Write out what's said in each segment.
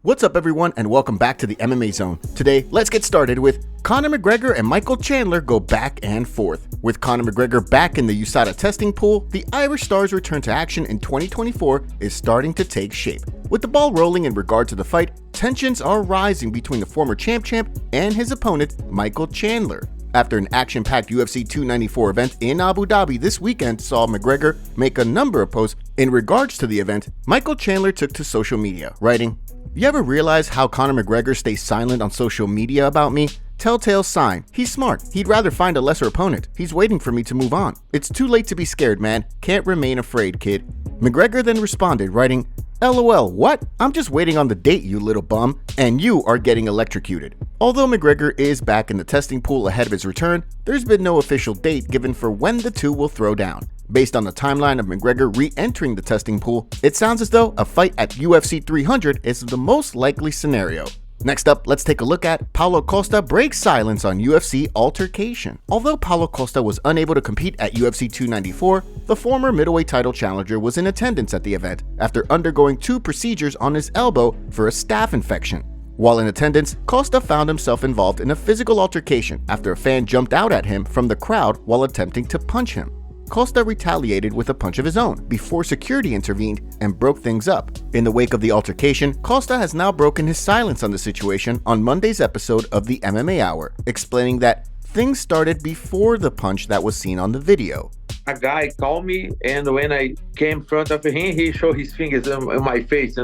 What's up everyone and welcome back to the MMA Zone. Today, let's get started with Conor McGregor and Michael Chandler go back and forth. With Conor McGregor back in the USADA testing pool, the Irish Star's return to action in 2024 is starting to take shape. With the ball rolling in regard to the fight, tensions are rising between the former champ and his opponent, Michael Chandler. After an action-packed UFC 294 event in Abu Dhabi this weekend saw McGregor make a number of posts in regards to the event, Michael Chandler took to social media, writing, "You ever realize how Conor McGregor stays silent on social media about me? Telltale sign. He's smart. He'd rather find a lesser opponent. He's waiting for me to move on. It's too late to be scared, man. Can't remain afraid, kid." McGregor then responded, writing, "LOL, what? I'm just waiting on the date, you little bum, and you are getting electrocuted." Although McGregor is back in the testing pool ahead of his return, there's been no official date given for when the two will throw down. Based on the timeline of McGregor re-entering the testing pool, it sounds as though a fight at UFC 300 is the most likely scenario. Next up, let's take a look at Paulo Costa breaks silence on UFC altercation. Although Paulo Costa was unable to compete at UFC 294, the former middleweight title challenger was in attendance at the event after undergoing 2 procedures on his elbow for a staph infection. While in attendance, Costa found himself involved in a physical altercation after a fan jumped out at him from the crowd while attempting to punch him. Costa retaliated with a punch of his own before security intervened and broke things up. In the wake of the altercation, Costa has now broken his silence on the situation on Monday's episode of the MMA Hour, explaining that things started before the punch that was seen on the video. A guy called me, and when I came in front of him, he showed his fingers in my face,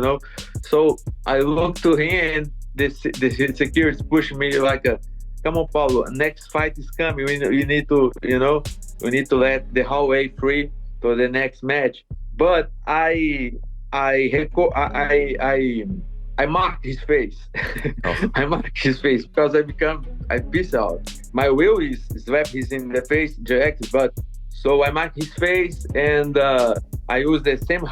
So I looked to him, and the security pushed me like "Come on, Paulo, next fight is coming. We need to, we need to let the hallway free to the next match." But I marked his face. Oh. I marked his face because I piss out. My will is slap his in the face direct, but so I marked his face, and I used the same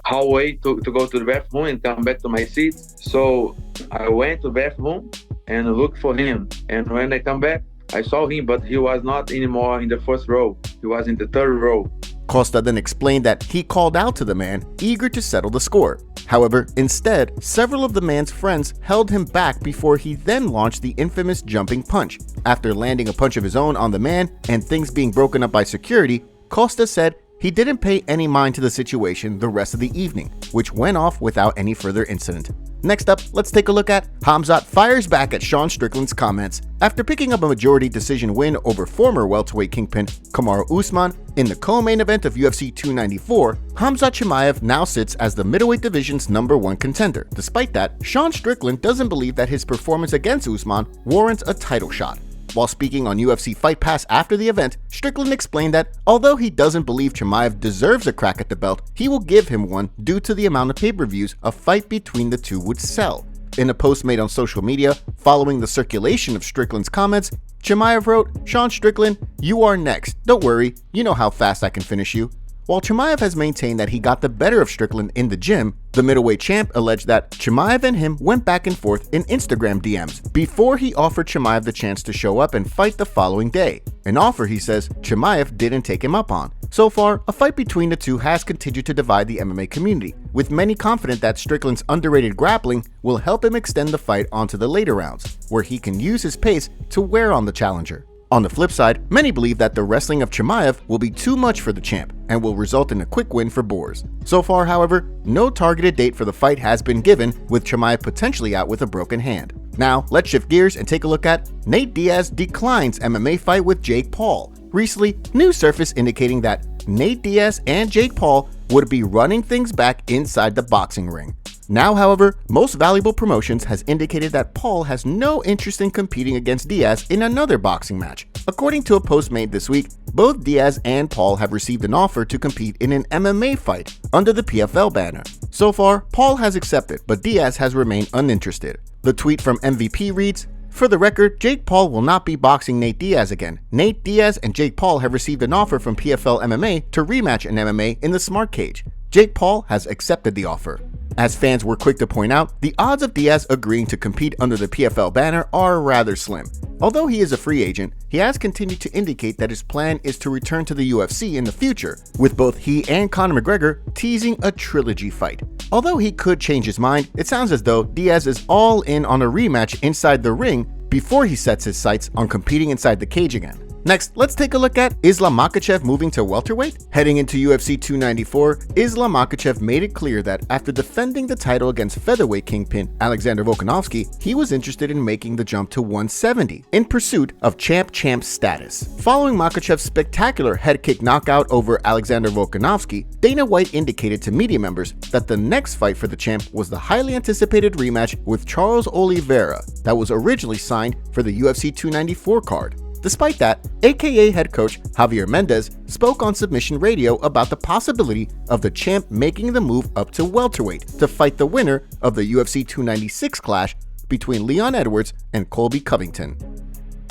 hallway to go to the bathroom and come back to my seat. So I went to the bathroom and looked for him. And when I come back, I saw him, but he was not anymore in the first row. He was in the third row. Costa then explained that he called out to the man, eager to settle the score. However, instead, several of the man's friends held him back before he then launched the infamous jumping punch. After landing a punch of his own on the man and things being broken up by security, Costa said he didn't pay any mind to the situation the rest of the evening, which went off without any further incident. Next up, let's take a look at Khamzat fires back at Strickland's comments. After picking up a majority decision win over former welterweight kingpin Kamaru Usman in the co-main event of UFC 294, Khamzat now sits as the middleweight division's #1 contender. Despite that, Strickland doesn't believe that his performance against Usman warrants a title shot. While speaking on UFC Fight Pass after the event, Strickland explained that although he doesn't believe Chimaev deserves a crack at the belt, he will give him one due to the amount of pay-per-views a fight between the two would sell. In a post made on social media following the circulation of Strickland's comments, Chimaev wrote, "Sean Strickland, you are next. Don't worry, you know how fast I can finish you." While Chimaev has maintained that he got the better of Strickland in the gym, the middleweight champ alleged that Chimaev and him went back and forth in Instagram DMs before he offered Chimaev the chance to show up and fight the following day. An offer, he says, Chimaev didn't take him up on. So far, a fight between the two has continued to divide the MMA community, with many confident that Strickland's underrated grappling will help him extend the fight onto the later rounds, where he can use his pace to wear on the challenger. On the flip side, many believe that the wrestling of Chimaev will be too much for the champ and will result in a quick win for Boers. So far, however, no targeted date for the fight has been given, with Chimaev potentially out with a broken hand. Now, let's shift gears and take a look at Nate Diaz declines MMA fight with Jake Paul. Recently, news surfaced indicating that Nate Diaz and Jake Paul would be running things back inside the boxing ring. Now, however, Most Valuable Promotions has indicated that Paul has no interest in competing against Diaz in another boxing match. According to a post made this week, both Diaz and Paul have received an offer to compete in an MMA fight under the PFL banner. So far, Paul has accepted, but Diaz has remained uninterested. The tweet from MVP reads, "For the record, Jake Paul will not be boxing Nate Diaz again. Nate Diaz and Jake Paul have received an offer from PFL MMA to rematch in MMA in the Smart Cage. Jake Paul has accepted the offer." As fans were quick to point out, the odds of Diaz agreeing to compete under the PFL banner are rather slim. Although he is a free agent, he has continued to indicate that his plan is to return to the UFC in the future, with both he and Conor McGregor teasing a trilogy fight. Although he could change his mind, it sounds as though Diaz is all in on a rematch inside the ring before he sets his sights on competing inside the cage again. Next, let's take a look at Islam Makhachev moving to welterweight. Heading into UFC 294, Islam Makhachev made it clear that after defending the title against featherweight kingpin Alexander Volkanovski, he was interested in making the jump to 170 in pursuit of champ status. Following Makhachev's spectacular head kick knockout over Alexander Volkanovski, Dana White indicated to media members that the next fight for the champ was the highly anticipated rematch with Charles Oliveira that was originally signed for the UFC 294 card. Despite that, AKA head coach Javier Mendez spoke on Submission Radio about the possibility of the champ making the move up to welterweight to fight the winner of the UFC 296 clash between Leon Edwards and Colby Covington.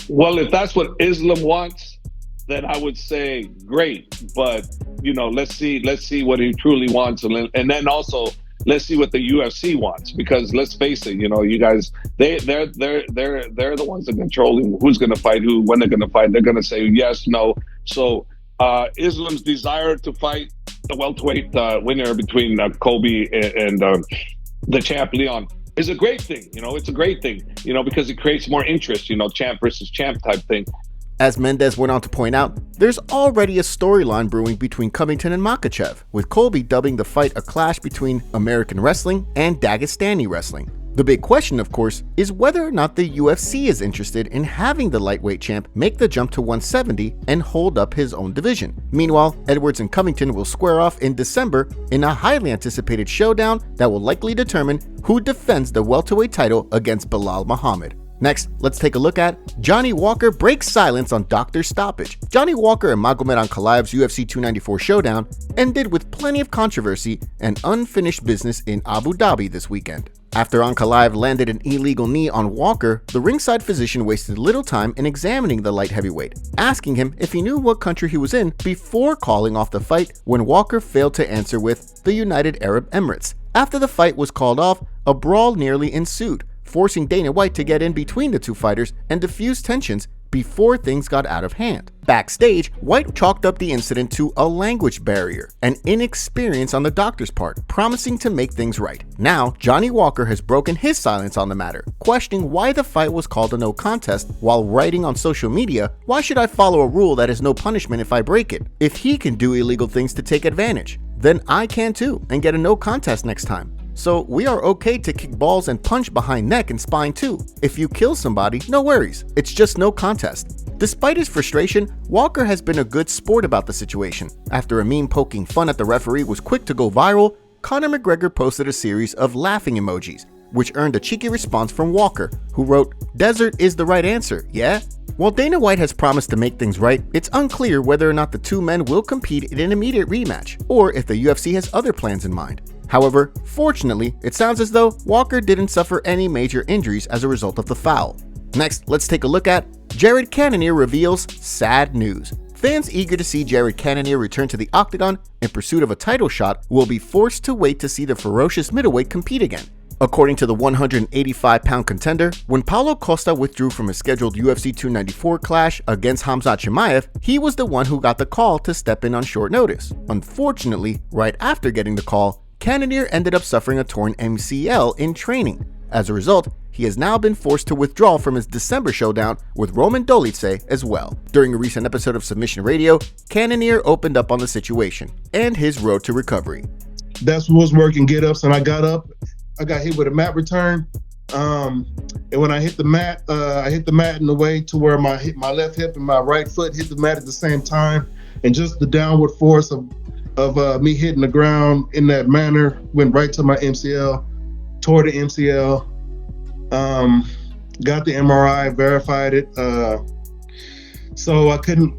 Well, if that's what Islam wants, then I would say great. But let's see what he truly wants, and then also let's see what the UFC wants, because let's face it, you guys, they're the ones that are controlling who's going to fight who, when they're going to fight. They're going to say yes, no. So Islam's desire to fight the welterweight winner between Colby and the champ Leon is a great thing. It's a great thing, because it creates more interest, champ versus champ type thing. As Mendez went on to point out, there's already a storyline brewing between Covington and Makhachev, with Colby dubbing the fight a clash between American wrestling and Dagestani wrestling. The big question, of course, is whether or not the UFC is interested in having the lightweight champ make the jump to 170 and hold up his own division. Meanwhile, Edwards and Covington will square off in December in a highly anticipated showdown that will likely determine who defends the welterweight title against Belal Muhammad. Next, let's take a look at Johnny Walker breaks silence on Dr. Stoppage. Johnny Walker and Magomed Ankalaev's UFC 294 showdown ended with plenty of controversy and unfinished business in Abu Dhabi this weekend. After Ankalaev landed an illegal knee on Walker, the ringside physician wasted little time in examining the light heavyweight, asking him if he knew what country he was in before calling off the fight when Walker failed to answer with the United Arab Emirates. After the fight was called off, a brawl nearly ensued, forcing Dana White to get in between the two fighters and diffuse tensions before things got out of hand. Backstage, White chalked up the incident to a language barrier and inexperience on the doctor's part, promising to make things right. Now, Johnny Walker has broken his silence on the matter, questioning why the fight was called a no contest while writing on social media, "Why should I follow a rule that has no punishment if I break it? If he can do illegal things to take advantage, then I can too and get a no contest next time. So we are okay to kick balls and punch behind neck and spine too. If you kill somebody, no worries. It's just no contest." Despite his frustration, Walker has been a good sport about the situation. After a meme poking fun at the referee was quick to go viral, Conor McGregor posted a series of laughing emojis, which earned a cheeky response from Walker, who wrote, "Desert is the right answer, yeah?" While Dana White has promised to make things right, it's unclear whether or not the two men will compete in an immediate rematch, or if the UFC has other plans in mind. However, fortunately, it sounds as though Walker didn't suffer any major injuries as a result of the foul. Next, let's take a look at Jared Cannonier reveals sad news. Fans eager to see Jared Cannonier return to the octagon in pursuit of a title shot will be forced to wait to see the ferocious middleweight compete again. According to the 185-pound contender, when Paulo Costa withdrew from his scheduled UFC 294 clash against Khamzat Chimaev, he was the one who got the call to step in on short notice. Unfortunately, right after getting the call, Cannonier ended up suffering a torn MCL in training. As a result, he has now been forced to withdraw from his December showdown with Roman Dolidze as well. During a recent episode of Submission Radio, Cannonier opened up on the situation and his road to recovery. That's what was working get-ups, and I got up. I got hit with a mat return, and when I hit the mat in the way to where my left hip and my right foot hit the mat at the same time, and just the downward force of me hitting the ground in that manner went right to my MCL, tore the MCL, got the MRI, verified it. So I couldn't,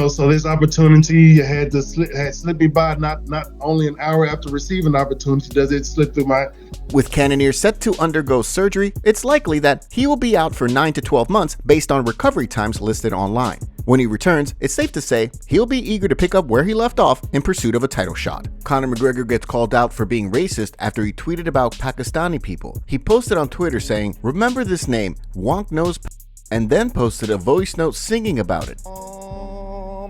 so this opportunity had slipped me by. Not only an hour after receiving the opportunity does it slip through my. With Cannonier set to undergo surgery, it's likely that he will be out for 9 to 12 months based on recovery times listed online. When he returns, it's safe to say he'll be eager to pick up where he left off in pursuit of a title shot. Conor McGregor gets called out for being racist after he tweeted about Pakistani people. He posted on Twitter saying, "Remember this name, Wonk Nose and then posted a voice note singing about it.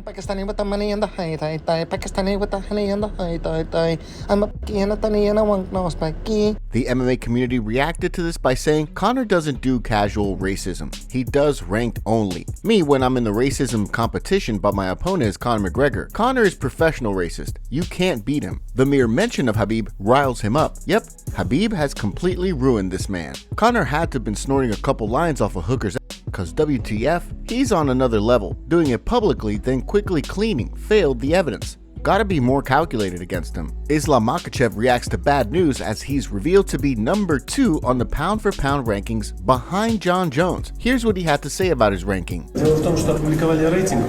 Pakistani with the money and the high tie tie. Pakistani with the honey and the high tie tie. I'm a Paki and a Tani and I want no spiky. The MMA community reacted to this by saying Conor doesn't do casual racism. He does ranked only. Me, when I'm in the racism competition, but my opponent is Conor McGregor. Conor is professional racist. You can't beat him. The mere mention of Khabib riles him up. Yep, Khabib has completely ruined this man. Conor had to have been snorting a couple lines off of Hooker's because WTF, he's on another level. Doing it publicly, then quickly cleaning, failed the evidence. Gotta be more calculated against him. Islam Makhachev reacts to bad news as he's revealed to be number 2 on the pound-for-pound rankings behind John Jones. Here's what he had to say about his ranking. Дело в том, что опубликовали рейтинг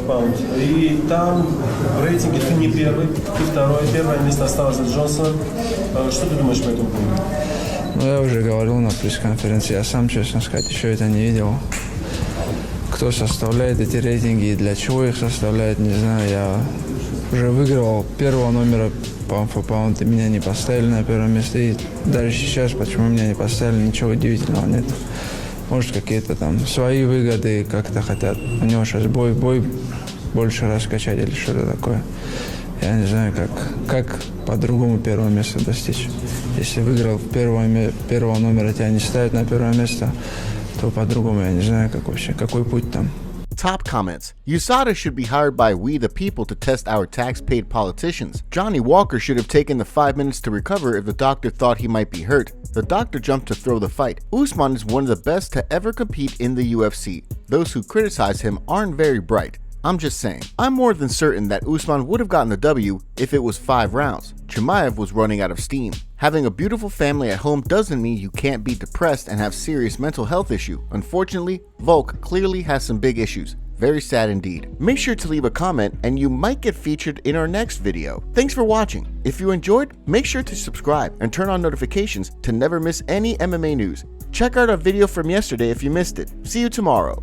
pound. И там в рейтинге ты не первый, ты второй. Первое место осталось за Джонсоном. Что ты думаешь по этому поводу? Ну, я уже говорил на пресс-конференции, я сам, честно сказать, еще это не видел. Кто составляет эти рейтинги и для чего их составляет, не знаю. Я уже выигрывал первого номера pound-for-pound, и меня не поставили на первое место. И даже сейчас, почему меня не поставили, ничего удивительного нет. Может, какие-то там свои выгоды как-то хотят. У него сейчас бой больше раскачать или что-то такое. Я не знаю, как по-другому первое место достичь. Если выиграл первого номера, тебя не ставят на первое место, то по-другому я не знаю, как вообще, какой путь там. Top comments. USADA should be hired by we the people to test our tax-paid politicians. Johnny Walker should have taken the 5 minutes to recover if the doctor thought he might be hurt. The doctor jumped to throw the fight. Usman is one of the best to ever compete in the UFC. Those who criticize him aren't very bright. I'm just saying. I'm more than certain that Usman would have gotten the W if it was 5 rounds. Chimaev was running out of steam. Having a beautiful family at home doesn't mean you can't be depressed and have serious mental health issue. Unfortunately, Volk clearly has some big issues. Very sad indeed. Make sure to leave a comment and you might get featured in our next video. Thanks for watching. If you enjoyed, make sure to subscribe and turn on notifications to never miss any MMA news. Check out our video from yesterday if you missed it. See you tomorrow.